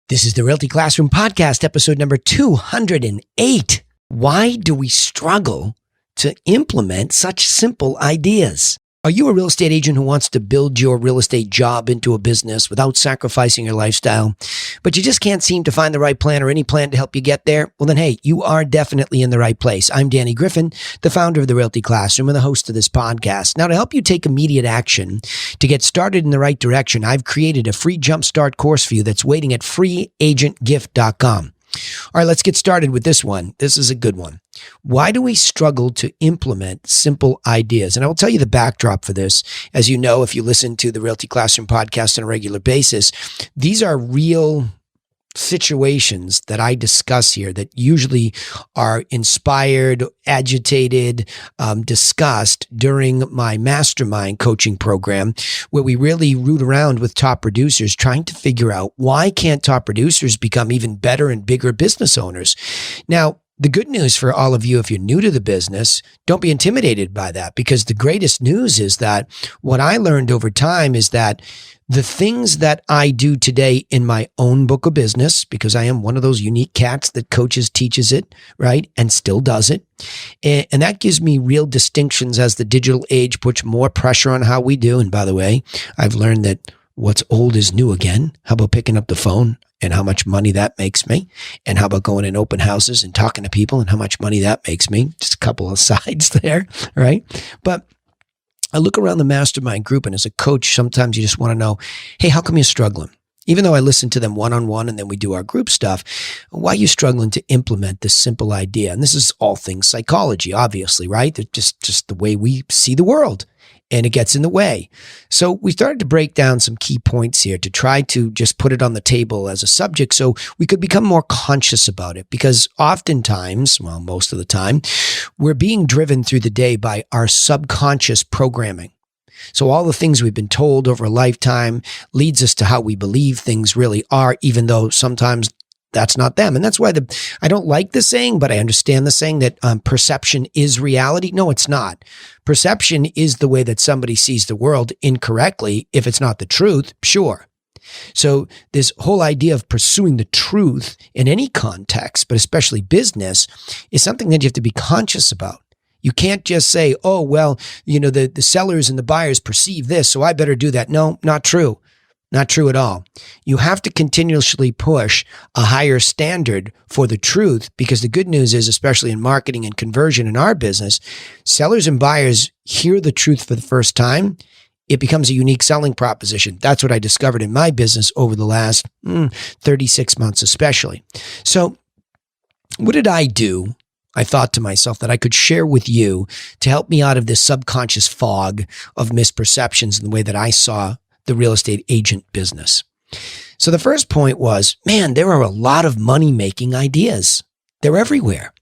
This is the Realty Classroom Podcast, episode number 208. Why do we struggle to implement such simple ideas? Are you a real estate agent who wants to build your real estate job into a business without sacrificing your lifestyle, but you just can't seem to find the right plan or any plan to help you get there? Well, then, hey, you are definitely in the right place. I'm Danny Griffin, the founder of the Realty Classroom and the host of this podcast. Now, to help you take immediate action to get started in the right direction, I've created a free jumpstart course for you that's waiting at freeagentgift.com. All right, let's get started with this one. This is a good one. Why do we struggle to implement simple ideas? And I will tell you the backdrop for this. As you know, if you listen to the Realty Classroom podcast on a regular basis, these are real situations that I discuss here that usually are inspired, agitated, discussed during my mastermind coaching program, where we really root around with top producers trying to figure out why can't top producers become even better and bigger business owners. Now, the good news for all of you, if you're new to the business, don't be intimidated by that, because the greatest news is that what I learned over time is that the things that I do today in my own book of business, because I am one of those unique cats that coaches, teaches it, right, and still does it. And that gives me real distinctions as the digital age puts more pressure on how we do. And by the way, I've learned that what's old is new again. How about picking up the phone and how much money that makes me? And how about going in open houses and talking to people and how much money that makes me? Just a couple of sides there, right? But I look around the mastermind group, and as a coach, sometimes you just want to know, hey, how come you're struggling? Even though I listen to them one-on-one and then we do our group stuff, why are you struggling to implement this simple idea? And this is all things psychology, obviously, right? They're just the way we see the world, and it gets in the way. So we started to break down some key points here to try to just put it on the table as a subject so we could become more conscious about it, because oftentimes, well, most of the time, we're being driven through the day by our subconscious programming. So all the things we've been told over a lifetime leads us to how we believe things really are, even though sometimes that's not them. And that's why I don't like the saying, but I understand the saying that perception is reality. No, it's not. Perception is the way that somebody sees the world incorrectly. If it's not the truth, sure. So this whole idea of pursuing the truth in any context, but especially business, is something that you have to be conscious about. You can't just say, oh, well, you know, the sellers and the buyers perceive this, so I better do that. No, not true. Not true at all. You have to continuously push a higher standard for the truth, because the good news is, especially in marketing and conversion in our business, sellers and buyers hear the truth for the first time. It becomes a unique selling proposition. That's what I discovered in my business over the last 36 months especially. So what did I do? I thought to myself that I could share with you to help me out of this subconscious fog of misperceptions in the way that I saw the real estate agent business. So the first point was, man, there are a lot of money-making ideas. They're everywhere.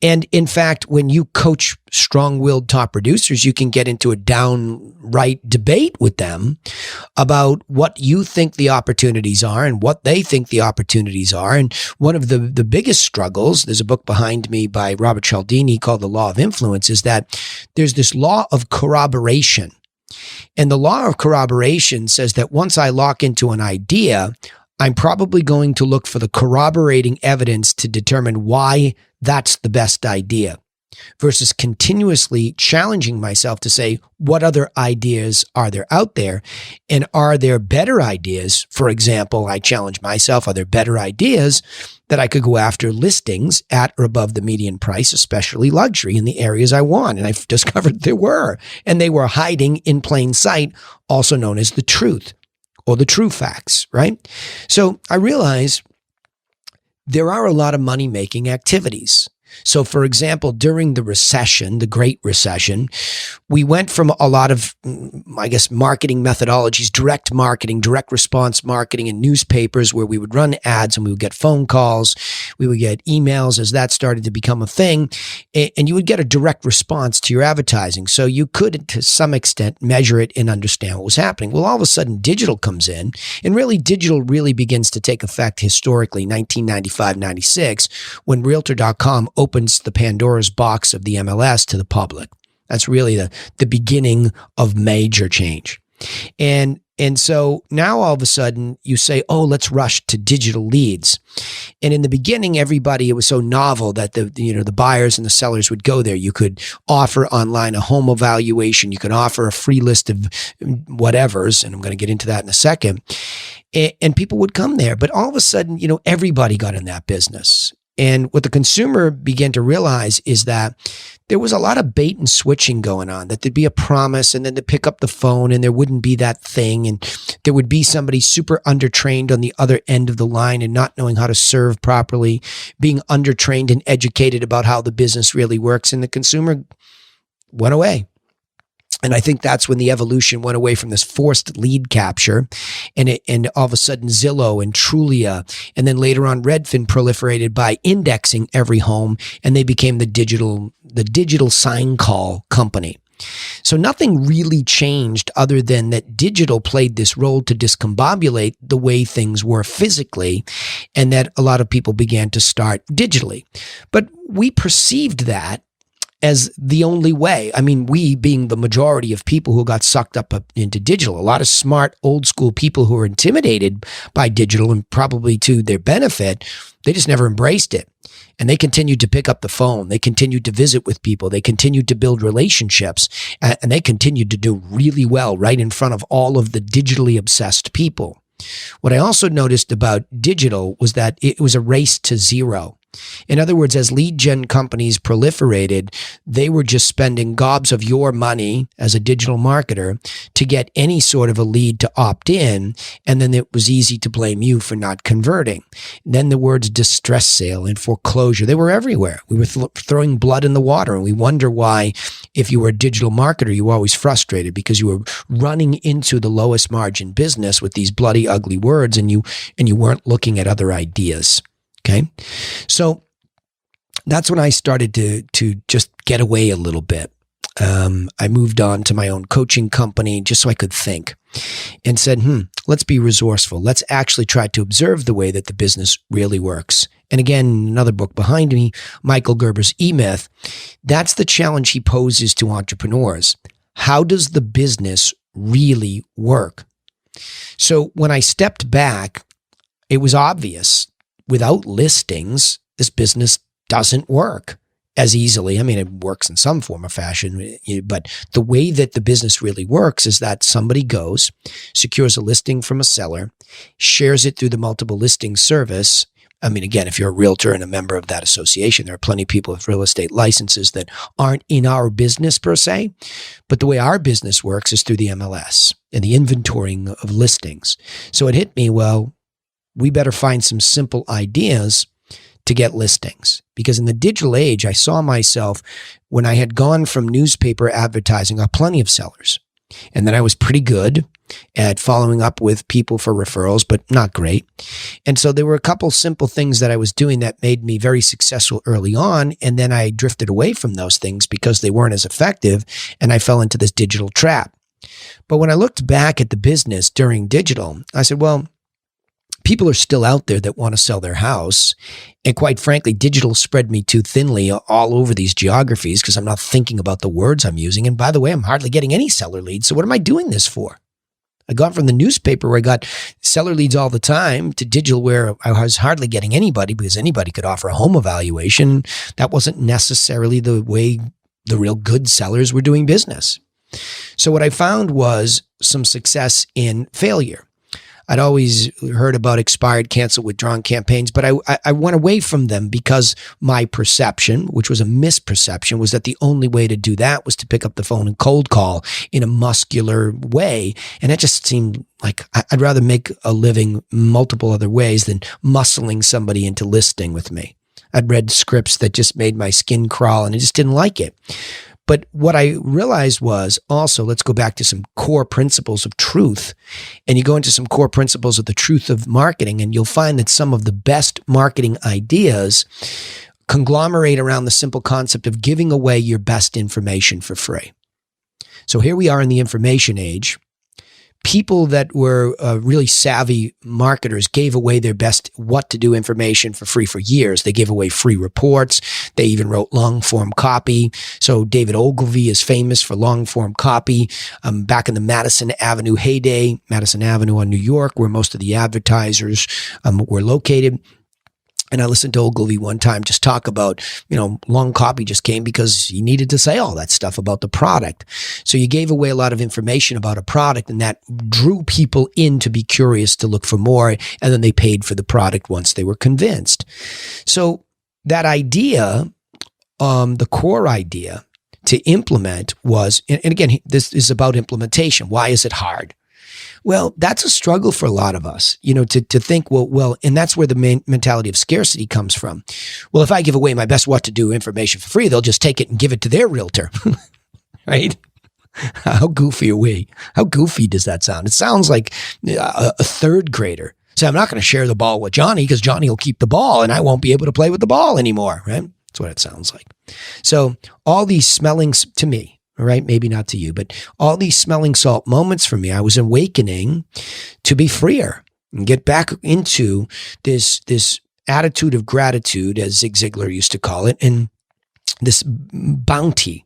And in fact, when you coach strong-willed top producers, you can get into a downright debate with them about what you think the opportunities are and what they think the opportunities are. And one of the biggest struggles, there's a book behind me by Robert Cialdini called The Law of Influence, is that there's this law of corroboration. And the law of corroboration says that once I lock into an idea, I'm probably going to look for the corroborating evidence to determine why that's the best idea, versus continuously challenging myself to say, what other ideas are there out there? And are there better ideas? For example, I challenge myself, are there better ideas that I could go after listings at or above the median price, especially luxury, in the areas I want? And I've discovered there were, and they were hiding in plain sight, also known as the truth or the true facts, right? So I realize there are a lot of money-making activities. So, for example, during the recession, the Great Recession, we went from a lot of, marketing methodologies, direct marketing, direct response marketing in newspapers, where we would run ads and we would get phone calls, we would get emails as that started to become a thing, and you would get a direct response to your advertising. So you could, to some extent, measure it and understand what was happening. Well, all of a sudden, digital comes in, and really, digital really begins to take effect historically, 1995, 96, when Realtor.com opens the Pandora's box of the MLS to the public. That's really the beginning of major change. And And so now all of a sudden you say, oh, let's rush to digital leads. And in the beginning, it was so novel that the buyers and the sellers would go there. You could offer online a home evaluation. You could offer a free list of whatevers. And I'm going to get into that in a second. And people would come there. But all of a sudden, everybody got in that business. And what the consumer began to realize is that there was a lot of bait and switching going on, that there'd be a promise and then to pick up the phone and there wouldn't be that thing. And there would be somebody super undertrained on the other end of the line and not knowing how to serve properly, being undertrained and educated about how the business really works. And the consumer went away. And I think that's when the evolution went away from this forced lead capture, and all of a sudden Zillow and Trulia, and then later on Redfin proliferated by indexing every home, and they became the digital sign call company. So nothing really changed other than that digital played this role to discombobulate the way things were physically, and that a lot of people began to start digitally. But we perceived that as the only way. I mean, we being the majority of people who got sucked up into digital, a lot of smart old school people who were intimidated by digital, and probably to their benefit, they just never embraced it. And they continued to pick up the phone. They continued to visit with people. They continued to build relationships, and they continued to do really well right in front of all of the digitally obsessed people. What I also noticed about digital was that it was a race to zero. In other words, as lead gen companies proliferated, they were just spending gobs of your money as a digital marketer to get any sort of a lead to opt in, and then it was easy to blame you for not converting. Then the words distress sale and foreclosure, they were everywhere. We were throwing blood in the water, and we wonder why, if you were a digital marketer, you were always frustrated because you were running into the lowest margin business with these bloody, ugly words, and you weren't looking at other ideas. Okay. So that's when I started to just get away a little bit. I moved on to my own coaching company just so I could think, and said, let's be resourceful. Let's actually try to observe the way that the business really works. And again, another book behind me, Michael Gerber's E-Myth, that's the challenge he poses to entrepreneurs. How does the business really work? So when I stepped back, it was obvious. Without listings, this business doesn't work as easily. I mean, it works in some form or fashion, but the way that the business really works is that somebody goes, secures a listing from a seller, shares it through the multiple listing service. I mean, again, if you're a realtor and a member of that association, there are plenty of people with real estate licenses that aren't in our business per se. But the way our business works is through the MLS and the inventorying of listings. So it hit me, well, we better find some simple ideas to get listings. Because in the digital age, I saw myself, when I had gone from newspaper advertising, I got plenty of sellers. And then I was pretty good at following up with people for referrals, but not great. And so there were a couple simple things that I was doing that made me very successful early on. And then I drifted away from those things because they weren't as effective. And I fell into this digital trap. But when I looked back at the business during digital, I said, well, people are still out there that want to sell their house. And quite frankly, digital spread me too thinly all over these geographies because I'm not thinking about the words I'm using. And by the way, I'm hardly getting any seller leads. So what am I doing this for? I got from the newspaper where I got seller leads all the time to digital where I was hardly getting anybody because anybody could offer a home evaluation. That wasn't necessarily the way the real good sellers were doing business. So what I found was some success in failure. I'd always heard about expired, canceled, withdrawn campaigns, but I went away from them because my perception, which was a misperception, was that the only way to do that was to pick up the phone and cold call in a muscular way. And it just seemed like I'd rather make a living multiple other ways than muscling somebody into listing with me. I'd read scripts that just made my skin crawl and I just didn't like it. But what I realized was also, let's go back to some core principles of truth. And you go into some core principles of the truth of marketing, and you'll find that some of the best marketing ideas conglomerate around the simple concept of giving away your best information for free. So here we are in the information age. people that were really savvy marketers gave away their best what to do information for free for years. They gave away free reports. They even wrote long form copy. So David Ogilvy is famous for long form copy. Back in the Madison Avenue heyday, Madison Avenue on New York, where most of the advertisers were located. And I listened to Ogilvy one time just talk about, long copy just came because he needed to say all that stuff about the product. So you gave away a lot of information about a product, and that drew people in to be curious to look for more. And then they paid for the product once they were convinced. So that idea, the core idea to implement was, and again, this is about implementation. Why is it hard? Well, that's a struggle for a lot of us, to think, well, and that's where the main mentality of scarcity comes from. Well, if I give away my best what to do information for free, they'll just take it and give it to their realtor, right? How goofy are we? How goofy does that sound? It sounds like a third grader. So I'm not going to share the ball with Johnny because Johnny will keep the ball and I won't be able to play with the ball anymore, right? That's what it sounds like. So all these smellings to me, right? Maybe not to you, but all these smelling salt moments for me, I was awakening to be freer and get back into this attitude of gratitude, as Zig Ziglar used to call it, and this bounty,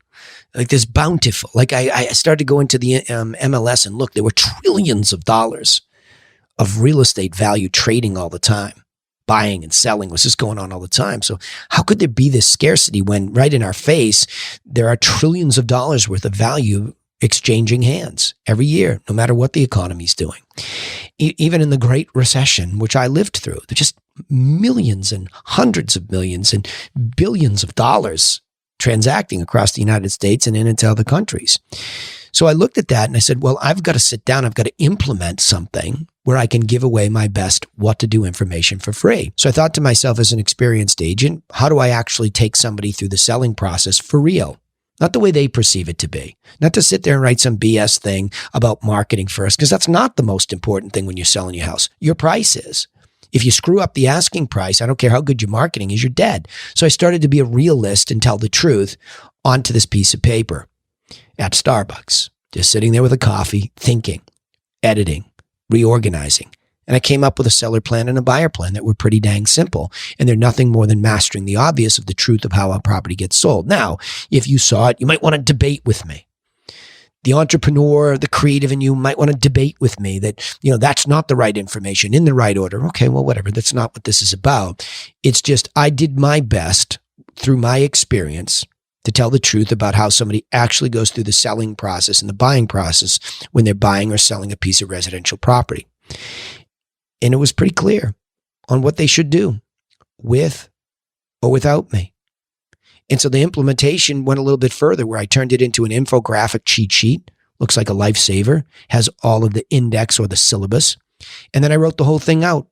like this bountiful. Like I started to go into the MLS and look, there were trillions of dollars of real estate value trading all the time. Buying and selling was just going on all the time. So how could there be this scarcity when right in our face, there are trillions of dollars worth of value exchanging hands every year, no matter what the economy's doing? Even in the Great Recession, which I lived through, there's just millions and hundreds of millions and billions of dollars transacting across the United States and into other countries. So I looked at that and I said, well, I've got to sit down. I've got to implement something where I can give away my best what to do information for free. So I thought to myself, as an experienced agent, how do I actually take somebody through the selling process for real? Not the way they perceive it to be. Not to sit there and write some BS thing about marketing first, because that's not the most important thing when you're selling your house. Your price is. If you screw up the asking price, I don't care how good your marketing is, you're dead. So I started to be a realist and tell the truth onto this piece of paper at Starbucks, just sitting there with a coffee, thinking, editing, reorganizing. And I came up with a seller plan and a buyer plan that were pretty dang simple. And they're nothing more than mastering the obvious of the truth of how a property gets sold. Now, if you saw it, you might want to debate with me. The entrepreneur, the creative in you might want to debate with me that, that's not the right information in the right order. Okay, well, whatever. That's not what this is about. It's just, I did my best through my experience to tell the truth about how somebody actually goes through the selling process and the buying process when they're buying or selling a piece of residential property. And it was pretty clear on what they should do with or without me. And so the implementation went a little bit further, where I turned it into an infographic cheat sheet. Looks like a lifesaver, has all of the index or the syllabus. And then I wrote the whole thing out.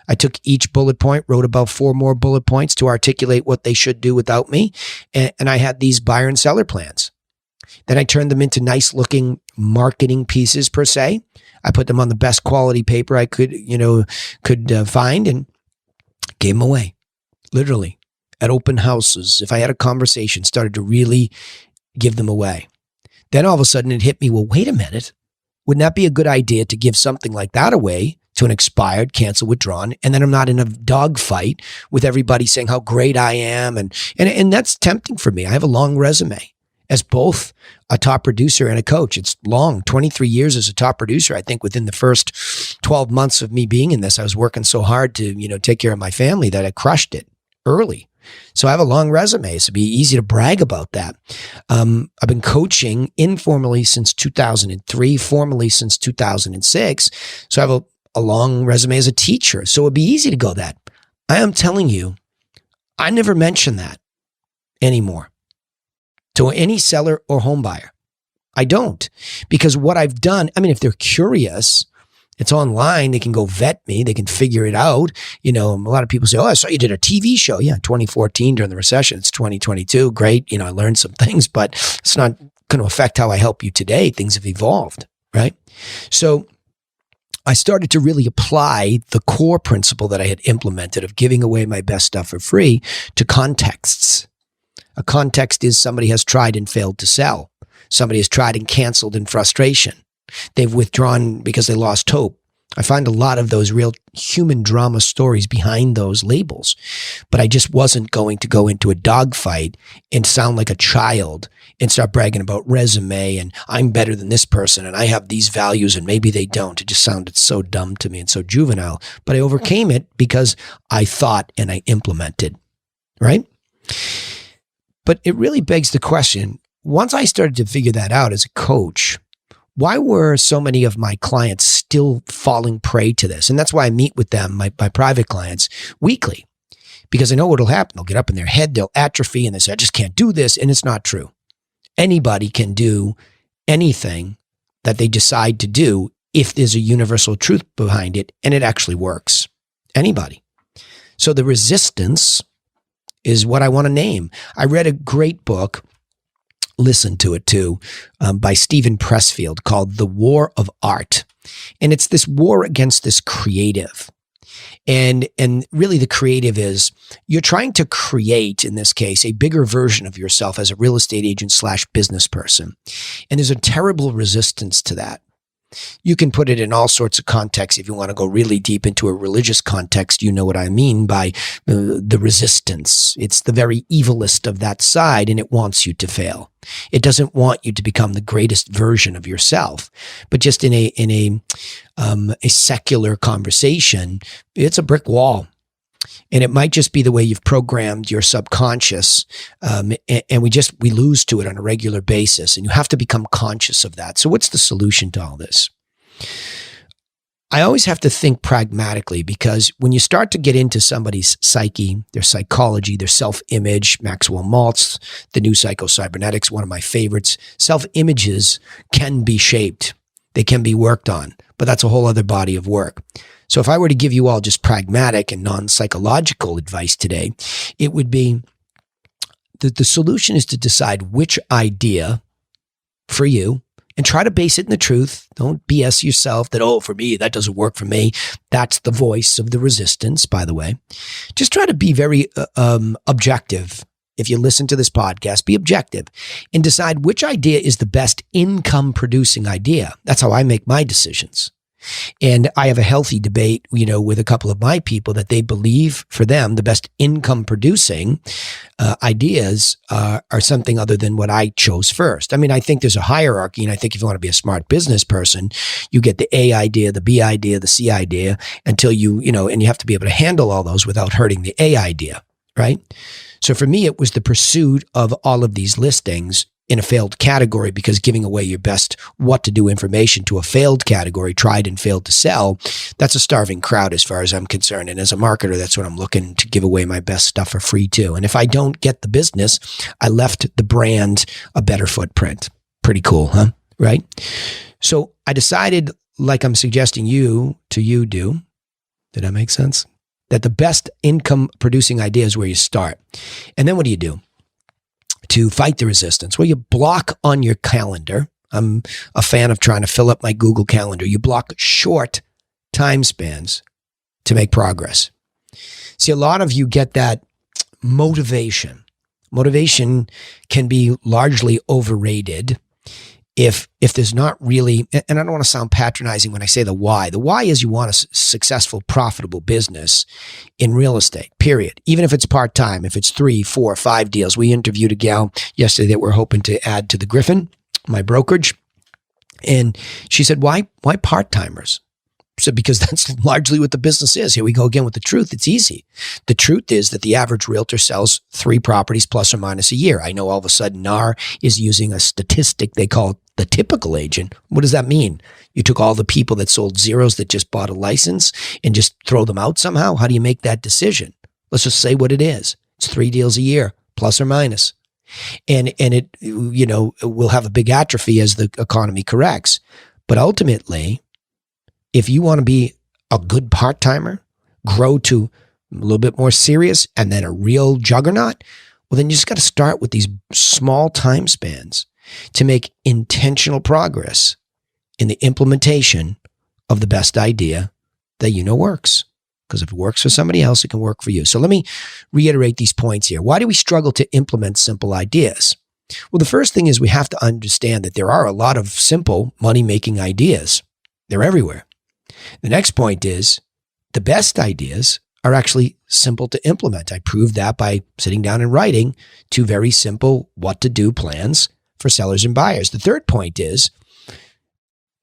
I took each bullet point, wrote about 4 more bullet points to articulate what they should do without me. And I had these buyer and seller plans. Then I turned them into nice looking marketing pieces per se. I put them on the best quality paper I could find and gave them away. Literally at open houses. If I had a conversation, started to really give them away. Then all of a sudden it hit me, well, wait a minute. Wouldn't that be a good idea to give something like that away to an expired, cancel, withdrawn, and then I'm not in a dogfight with everybody saying how great I am, and that's tempting for me. I have a long resume as both a top producer and a coach. It's long, 23 years as a top producer. I think within the first 12 months of me being in this, I was working so hard to take care of my family that I crushed it early. So I have a long resume. So it'd be easy to brag about that. I've been coaching informally since 2003, formally since 2006. So I have a long resume as a teacher. So it'd be easy to go that. I am telling you, I never mention that anymore to any seller or home buyer. I don't, because what I've done, if they're curious, it's online. They can go vet me. They can figure it out. A lot of people say, oh, I saw you did a TV show. Yeah, 2014 during the recession. It's 2022. Great. I learned some things, but it's not going to affect how I help you today. Things have evolved, right? So I started to really apply the core principle that I had implemented of giving away my best stuff for free to contexts. A context is somebody has tried and failed to sell. Somebody has tried and canceled in frustration. They've withdrawn because they lost hope. I find a lot of those real human drama stories behind those labels, but I just wasn't going to go into a dogfight and sound like a child and start bragging about resume and I'm better than this person and I have these values and maybe they don't. It just sounded so dumb to me and so juvenile, but I overcame it because I thought and I implemented, right? But it really begs the question, once I started to figure that out as a coach, why were so many of my clients still falling prey to this? And that's why I meet with them, my private clients, weekly, because I know what'll happen. They'll get up in their head, they'll atrophy, and they say, I just can't do this. And it's not true. Anybody can do anything that they decide to do if there's a universal truth behind it, and it actually works. Anybody. So the resistance is what I want to name. I read a great book, listen to it too, by Stephen Pressfield called The War of Art. And it's this war against this creative. And really the creative is you're trying to create, in this case, a bigger version of yourself as a real estate agent / business person. And there's a terrible resistance to that. You can put it in all sorts of contexts. If you want to go really deep into a religious context, you know what I mean by the resistance. It's the very evilest of that side, and it wants you to fail. It doesn't want you to become the greatest version of yourself. But just in a secular conversation, it's a brick wall. And it might just be the way you've programmed your subconscious, and we lose to it on a regular basis, and you have to become conscious of that. So what's the solution to all this? I always have to think pragmatically, because when you start to get into somebody's psyche, their psychology, their self-image, Maxwell Maltz, the new psycho-cybernetics, one of my favorites, self-images can be shaped. They can be worked on, but that's a whole other body of work. So if I were to give you all just pragmatic and non-psychological advice today, it would be that the solution is to decide which idea for you and try to base it in the truth. Don't BS yourself that, oh, for me, that doesn't work for me. That's the voice of the resistance, by the way. Just try to be very objective. If you listen to this podcast, be objective and decide which idea is the best income producing idea. That's how I make my decisions. And I have a healthy debate, with a couple of my people that they believe for them, the best income producing ideas are something other than what I chose first. I mean, I think there's a hierarchy. And I think if you want to be a smart business person, you get the A idea, the B idea, the C idea until and you have to be able to handle all those without hurting the A idea, right? So for me, it was the pursuit of all of these listings in a failed category, because giving away your best what to do information to a failed category, tried and failed to sell, that's a starving crowd as far as I'm concerned. And as a marketer, that's what I'm looking to give away my best stuff for free too. And if I don't get the business, I left the brand a better footprint. Pretty cool, huh? Right? So I decided, like I'm suggesting you do, did that make sense? That the best income producing idea is where you start. And then what do? To fight the resistance? Well, you block on your calendar. I'm a fan of trying to fill up my Google Calendar. You block short time spans to make progress. See, a lot of you get that motivation. Motivation can be largely overrated if there's not really, and I don't want to sound patronizing when I say the why. The why is you want a successful, profitable business in real estate, period. Even if it's part-time, if it's 3, 4, 5 deals. We interviewed a gal yesterday that we're hoping to add to the Griffin, my brokerage. And she said, why part-timers? I said, because that's largely what the business is. Here we go again with the truth. It's easy. The truth is that the average realtor sells 3 properties plus or minus a year. I know all of a sudden NAR is using a statistic they call the typical agent. What does that mean? You took all the people that sold zeros that just bought a license and just throw them out somehow? How do you make that decision? Let's just say what it is. It's 3 deals a year, plus or minus. And it, will have a big atrophy as the economy corrects. But ultimately, if you want to be a good part-timer, grow to a little bit more serious and then a real juggernaut, well, then you just got to start with these small time spans to make intentional progress in the implementation of the best idea that works. Because if it works for somebody else, it can work for you. So let me reiterate these points here. Why do we struggle to implement simple ideas? Well, the first thing is we have to understand that there are a lot of simple money-making ideas. They're everywhere. The next point is the best ideas are actually simple to implement. I proved that by sitting down and writing 2 very simple what-to-do plans for sellers and buyers. The third point is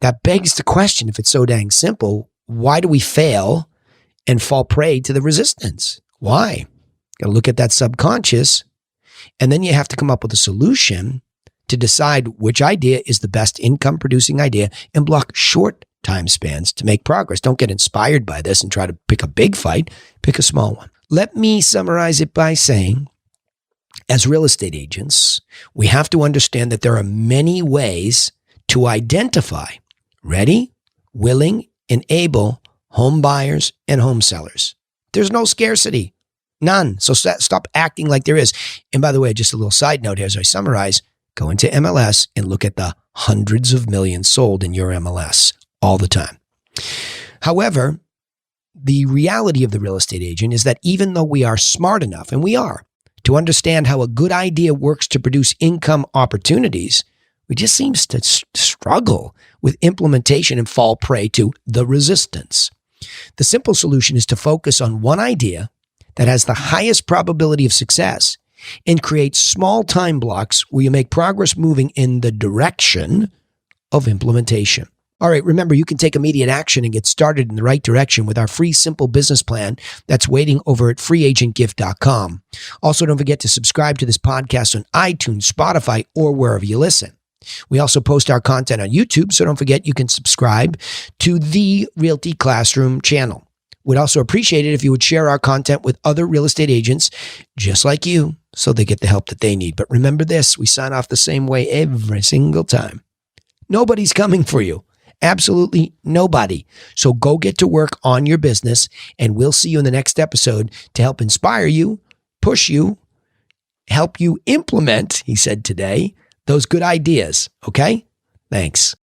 that begs the question, if it's so dang simple, why do we fail and fall prey to the resistance? Why? Got to look at that subconscious, and then you have to come up with a solution to decide which idea is the best income producing idea and block short time spans to make progress. Don't get inspired by this and try to pick a big fight. Pick a small one. Let me summarize it by saying, as real estate agents, we have to understand that there are many ways to identify ready, willing, and able home buyers and home sellers. There's no scarcity. None. So stop acting like there is. And by the way, just a little side note here as I summarize, go into MLS and look at the hundreds of millions sold in your MLS all the time. However, the reality of the real estate agent is that even though we are smart enough, and we are, to understand how a good idea works to produce income opportunities, we just seem to struggle with implementation and fall prey to the resistance. The simple solution is to focus on one idea that has the highest probability of success and create small time blocks where you make progress moving in the direction of implementation. All right, remember, you can take immediate action and get started in the right direction with our free simple business plan that's waiting over at freeagentgift.com. Also, don't forget to subscribe to this podcast on iTunes, Spotify, or wherever you listen. We also post our content on YouTube, so don't forget you can subscribe to the Realty Classroom channel. We'd also appreciate it if you would share our content with other real estate agents just like you so they get the help that they need. But remember this, we sign off the same way every single time. Nobody's coming for you. Absolutely nobody. So go get to work on your business, and we'll see you in the next episode to help inspire you, push you, help you implement, he said today, those good ideas. Okay? Thanks.